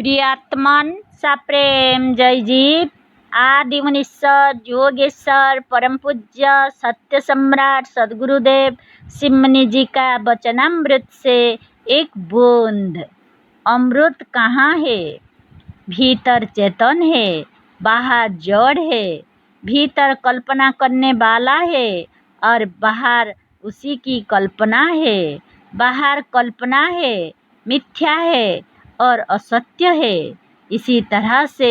प्रियात्मन सप्रेम जय जीव। आदि मुनीश्वर योगेश्वर परम पूज्य सत्य सम्राट सदगुरुदेव सिमनी जी का वचनामृत से एक बूंद। अमृत कहाँ है? भीतर चेतन है, बाहर जड़ है। भीतर कल्पना करने वाला है और बाहर उसी की कल्पना है। बाहर कल्पना है, मिथ्या है और असत्य है। इसी तरह से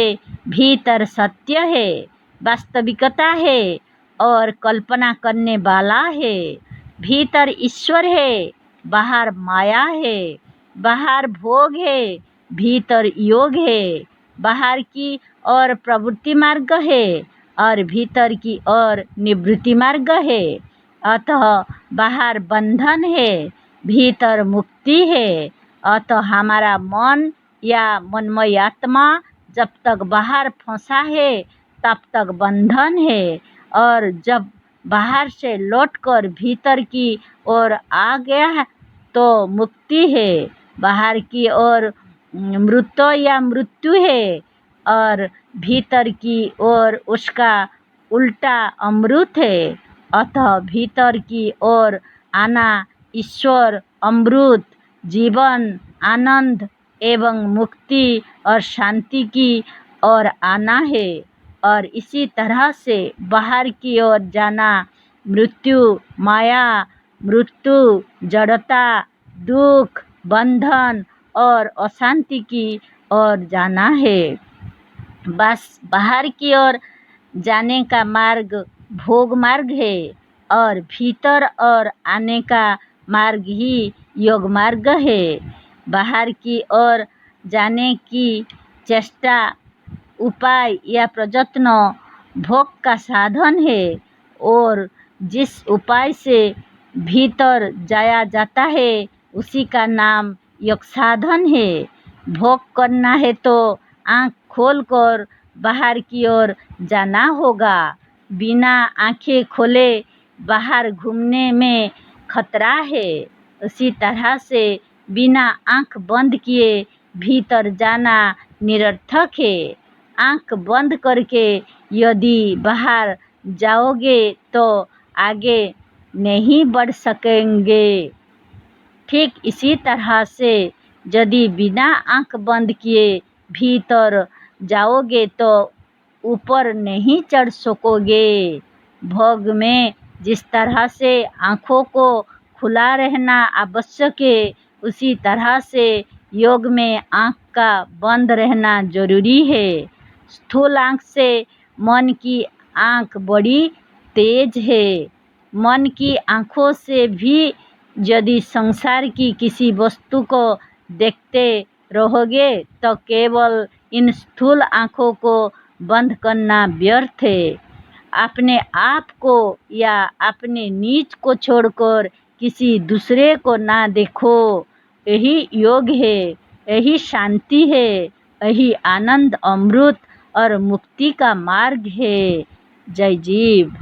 भीतर सत्य है, वास्तविकता है और कल्पना करने वाला है। भीतर ईश्वर है, बाहर माया है। बाहर भोग है, भीतर योग है। बाहर की ओर प्रवृत्ति मार्ग है और भीतर की ओर निवृत्ति मार्ग है। अतः बाहर बंधन है, भीतर मुक्ति है। अतः हमारा मन या मनमय आत्मा जब तक बाहर फंसा है तब तक बंधन है, और जब बाहर से लौटकर भीतर की ओर आ गया है तो मुक्ति है। बाहर की ओर मृत या मृत्यु है और भीतर की ओर उसका उल्टा अमृत है। अतः भीतर की ओर आना ईश्वर, अमृत, जीवन, आनंद एवं मुक्ति और शांति की ओर आना है, और इसी तरह से बाहर की ओर जाना मृत्यु, माया, मृत्यु, जड़ता, दुख, बंधन और अशांति की ओर जाना है। बस बाहर की ओर जाने का मार्ग भोग मार्ग है और भीतर और आने का मार्ग ही योग मार्ग है। बाहर की ओर जाने की चेष्टा, उपाय या प्रयत्न भोग का साधन है, और जिस उपाय से भीतर जाया जाता है उसी का नाम योग साधन है। भोग करना है तो आँख खोलकर बाहर की ओर जाना होगा। बिना आँखें खोले बाहर घूमने में खतरा है। उसी तरह से बिना आँख बंद किए भीतर जाना निरर्थक है। आँख बंद करके यदि बाहर जाओगे तो आगे नहीं बढ़ सकेंगे। ठीक इसी तरह से यदि बिना आँख बंद किए भीतर जाओगे तो ऊपर नहीं चढ़ सकोगे। भोग में जिस तरह से आँखों को खुला रहना आवश्यक है, उसी तरह से योग में आँख का बंद रहना जरूरी है। स्थूल आँख से मन की आँख बड़ी तेज है। मन की आँखों से भी यदि संसार की किसी वस्तु को देखते रहोगे तो केवल इन स्थूल आँखों को बंद करना व्यर्थ है। अपने आप को या अपने नीच को छोड़कर किसी दूसरे को ना देखो। यही योग है, यही शांति है, यही आनंद, अमृत और मुक्ति का मार्ग है। जय जीव।